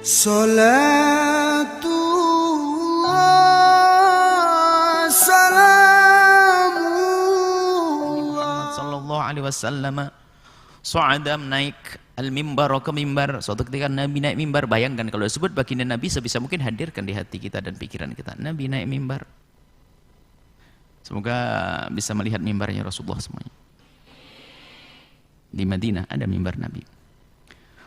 Salatullah salamullah sallallahu alaihi wasallam su'ada naik al-mimbar ke mimbar. Suatu ketika Nabi naik mimbar, bayangkan kalau disebut baginda Nabi sebisa mungkin hadirkan di hati kita dan pikiran kita. Nabi naik mimbar. Semoga bisa melihat mimbarnya Rasulullah semuanya. Di Madinah ada mimbar Nabi.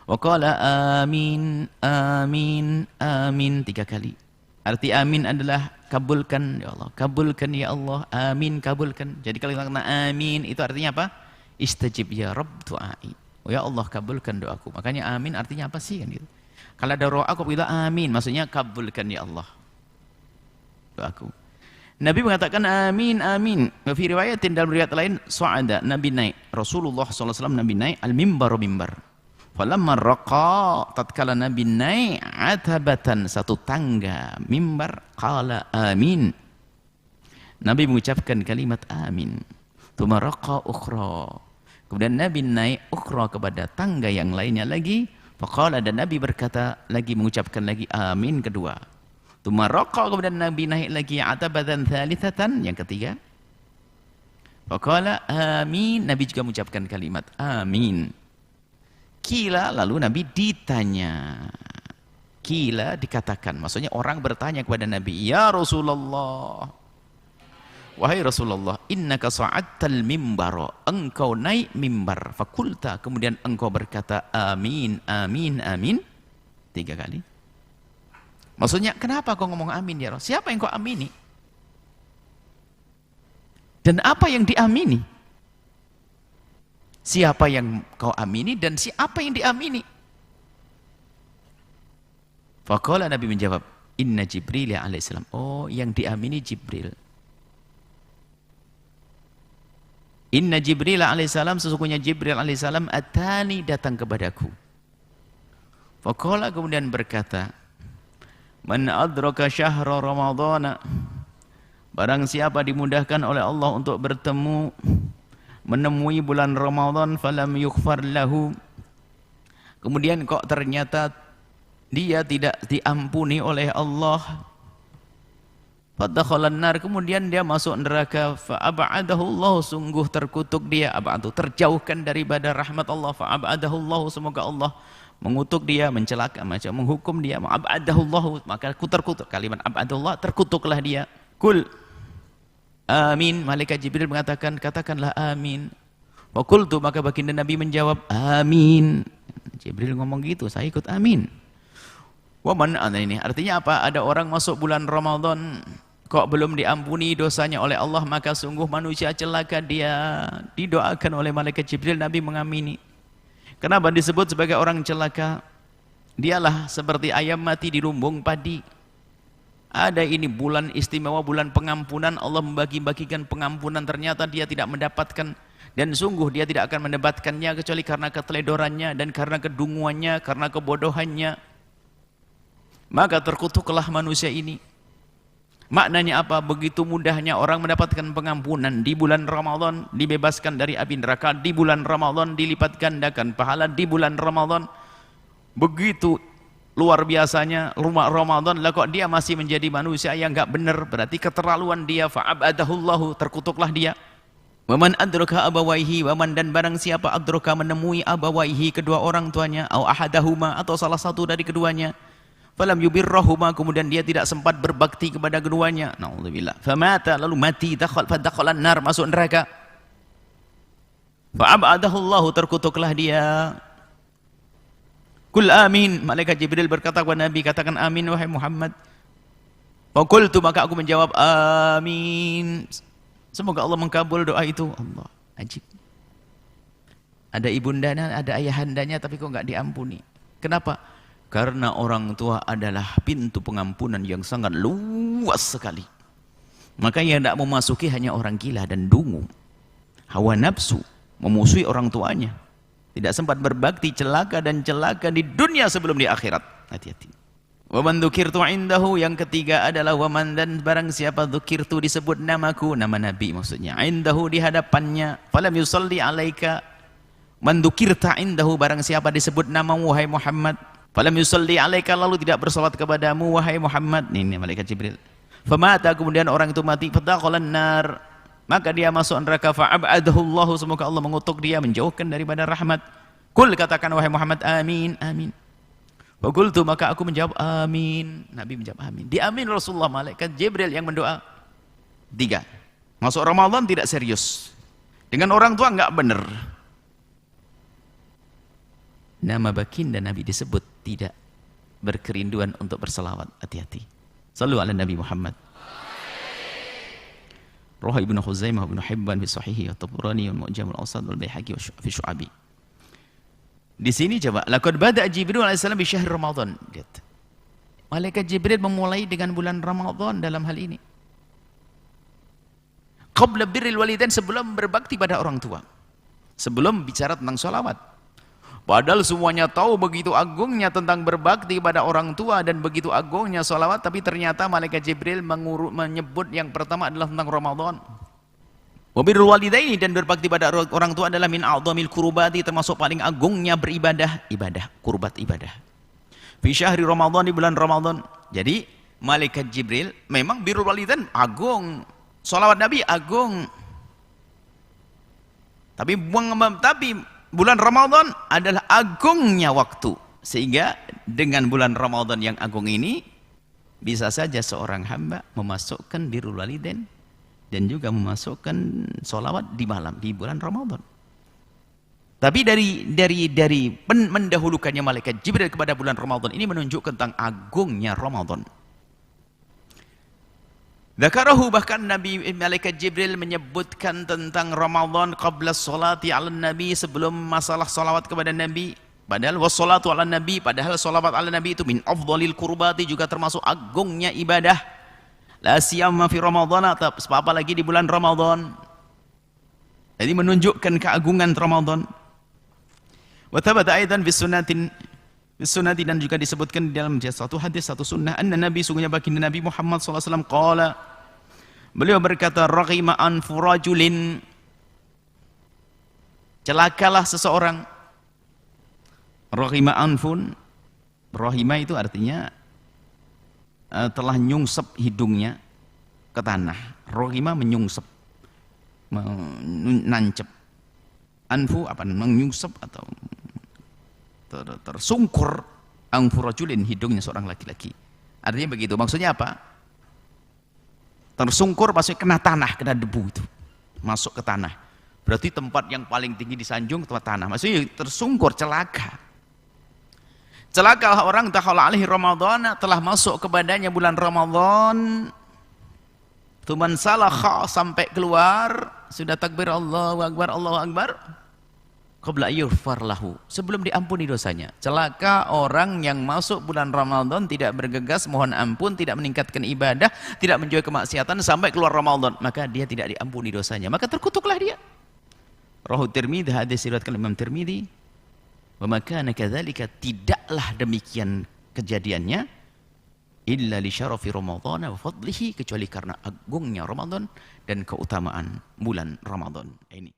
Wa qala amin amin amin 3 kali. Arti amin adalah kabulkan ya Allah, kabulkan ya Allah, amin kabulkan. Jadi kalau kita kata amin itu artinya apa? Istajib ya Rabb du'ai. Oh ya Allah kabulkan doaku. Makanya amin artinya apa sih kan gitu. Kalau ada doa aku bilang amin, maksudnya kabulkan ya Allah doaku. Nabi mengatakan amin amin. Fi riwayatin dalam riwayat lain su'ada, Nabi naik. Rasulullah SAW Nabi naik al-mimbar mimbar. Falamma raqa, tatkala Nabi naik atabatan satu tangga mimbar, qala amin. Nabi mengucapkan kalimat amin. Tsumma raqa ukhra. Kemudian Nabi naik ukhra kepada tangga yang lainnya lagi. Faqala, dan Nabi berkata lagi, mengucapkan lagi amin kedua. Tsumma raqa, kemudian Nabi naik lagi atabatan thalithatan yang ketiga. Faqala amin, Nabi juga mengucapkan kalimat amin. Kila, lalu Nabi ditanya. Kila dikatakan, maksudnya orang bertanya kepada Nabi, ya Rasulullah, wahai Rasulullah, innaka sa'adtal mimbara, engkau naik mimbar, fakulta, kemudian engkau berkata amin, amin, amin 3 kali. Maksudnya kenapa kau ngomong amin ya Rasul? Siapa yang kau amini? Dan apa yang diamini? Siapa yang kau amini dan siapa yang diamini? Faqala, Nabi menjawab, inna Jibril alaihissalam. Oh, yang diamini Jibril. Inna Jibril alaihissalam, sesungguhnya Jibril alaihissalam atani, datang kepadaku. Faqala, kemudian berkata, man adraka syahra ramadhana, barang siapa dimudahkan oleh Allah untuk bertemu menemui bulan Ramadan, falam yughfar lahu, kemudian kok ternyata dia tidak diampuni oleh Allah, fadakhalan nar, kemudian dia masuk neraka, fa'ab'adahu Allah, sungguh terkutuk dia, ab'adu, terjauhkan daripada rahmat Allah, fa'ab'adahu Allah, semoga Allah mengutuk dia, mencelaka, macam menghukum dia, ab'adahu Allah, maka terkutuk. Kalimat ab'adahu Allah, terkutuklah dia. Kul amin, malaikat Jibril mengatakan, katakanlah amin. Wa qultu, maka baginda Nabi menjawab amin. Jibril ngomong gitu, saya ikut amin. Wa man, ini artinya apa? Ada orang masuk bulan Ramadan kok belum diampuni dosanya oleh Allah, maka sungguh manusia celaka dia. Didoakan oleh malaikat Jibril, Nabi mengamini. Kenapa disebut sebagai orang celaka? Dialah seperti ayam mati di lumbung padi. Ada ini bulan istimewa, bulan pengampunan, Allah membagi-bagikan pengampunan, ternyata dia tidak mendapatkan, dan sungguh dia tidak akan mendapatkannya kecuali karena keteledorannya dan karena kedunguannya, karena kebodohannya. Maka terkutuklah manusia ini. Maknanya apa? Begitu mudahnya orang mendapatkan pengampunan di bulan Ramadan, dibebaskan dari api neraka di bulan Ramadan, dilipat gandakan pahala di bulan Ramadan. Begitu luar biasanya rumah Ramadan, lah kok dia masih menjadi manusia yang enggak benar, berarti keterlaluan dia, fa'abadahullahu, terkutuklah dia. Waman adraka abawaihi, waman, dan barang siapa adraka, menemui abawaihi, kedua orang tuanya, au ahadahuma, atau salah satu dari keduanya, falam yubirrahuma, kemudian dia tidak sempat berbakti kepada keduanya, naudzubillah, famata, lalu mati, fadakhalan nar, masuk neraka, fa'abadahullahu, terkutuklah dia. Kul amin, malaikat Jibril berkata kepada Nabi, katakan amin wahai Muhammad. Faqultu, maka aku menjawab amin. Semoga Allah mengkabul doa itu. Allah, ajib. Ada ibundanya, ada ayahandanya, tapi kok enggak diampuni. Kenapa? Karena orang tua adalah pintu pengampunan yang sangat luas sekali. Maka yang tidak memasuki hanya orang gila dan dungu. Hawa nafsu memusuhi orang tuanya. Tidak sempat berbakti, celaka dan celaka di dunia sebelum di akhirat. Hati-hati. Waman dzukirtu indahu, yang ketiga adalah waman, dan barang siapa dzukirtu, disebut namaku, nama Nabi maksudnya, indahu, di hadapannya, falam yusalli alaika, man dzukirta indahu, barang siapa disebut namamu wahai Muhammad, Falam yusalli alaika, lalu tidak bersalat kepadamu wahai Muhammad. Ini malaikat Jibril. Famata, kemudian orang itu mati. Fadakhalan nar, maka dia masuk neraka. Fa'abadahu Allah, semoga Allah mengutuk dia, menjauhkan daripada rahmat. Kul, katakan wahai Muhammad, amin, amin. Fakultu, maka aku menjawab amin. Nabi menjawab amin. Diamin Rasulullah, malaikat Jibril yang mendoa. 3. Masuk Ramadan tidak serius. Dengan orang tua enggak benar. Nama baginda Nabi disebut tidak berkerinduan untuk berselawat. Hati-hati. Sallu ala Nabi Muhammad. Rawahu Ibnu Khuzaimah, Ibnu Hibban fi Sahihi, At-Tabrani, Al-Mu'jam al-Awsat, Al-Baihaqi fi Syu'abi. Di sini coba, laqad bada'a Jibril alaihissalam bi syahr Ramadan. Lihat. Malaikat Jibril memulai dengan bulan Ramadan dalam hal ini. Qabla birril walidain, sebelum berbakti pada orang tua. Sebelum bicara tentang sholawat. Padahal semuanya tahu begitu agungnya tentang berbakti pada orang tua dan begitu agungnya sholawat, tapi ternyata malaikat Jibril menyebut yang pertama adalah tentang Ramadan. Wabirul walidaini, dan berbakti pada orang tua adalah min a'dhamil qurbati, termasuk paling agungnya beribadah, kurbat ibadah. Fi syahri Ramadan, di bulan Ramadan. Jadi malaikat Jibril memang birrul walidain agung, sholawat Nabi agung. Tapi bulan Ramadan adalah agungnya waktu, sehingga dengan bulan Ramadan yang agung ini bisa saja seorang hamba memasukkan birrul walidain dan juga memasukkan sholawat di malam di bulan Ramadan. Tapi dari mendahulukannya malaikat Jibril kepada bulan Ramadan ini menunjukkan tentang agungnya Ramadan. Dzakarahu, bahkan Nabi malaikat Jibril menyebutkan tentang Ramadan qabla sholati ala Nabi, sebelum masalah sholawat kepada Nabi. Padahal wassalatu ala Nabi, padahal sholawat ala Nabi itu min afdhalil qurbati, juga termasuk agungnya ibadah. La siyama fi Ramadan, apa lagi di bulan Ramadan. Jadi menunjukkan keagungan Ramadan. Wa thabata aidan fi sunnati, dan juga disebutkan di dalam satu hadis, satu sunnah, anna Nabi, sungguhnya baginda Nabi Muhammad sallallahu alaihi wasallam qala, beliau berkata, raghima anfu rajulin, celakalah seseorang. Raghima anfun, rahima itu artinya telah nyungsep hidungnya ke tanah. Rohima menyungsep, menancep. Anfu apa? Menyungsep atau tersungkur. Anfu rajulin, hidungnya seorang laki-laki. Artinya begitu. Maksudnya apa? Tersungkur maksudnya kena tanah, kena debu itu. Masuk ke tanah. Berarti tempat yang paling tinggi disanjung tempat tanah. Maksudnya tersungkur, celaka. Celaka orang takhala alaihi Ramadan, telah masuk kepadanya bulan Ramadan. Tuman salakha, sampai keluar, sudah takbir Allahu Akbar, Allahu Akbar. Qabla ayyughfar lahu, sebelum diampuni dosanya. Celaka orang yang masuk bulan Ramadan tidak bergegas mohon ampun, tidak meningkatkan ibadah, tidak menjauhi kemaksiatan sampai keluar Ramadan, maka dia tidak diampuni dosanya, maka terkutuklah dia. Rawahu Tirmidzi, hadis diriwayatkan Imam Tirmidzi. Wa makana kadzalika, tidaklah demikian kejadiannya illa li syarafi Ramadan wa fadlihi, kecuali karena agungnya Ramadan dan keutamaan bulan Ramadan ini.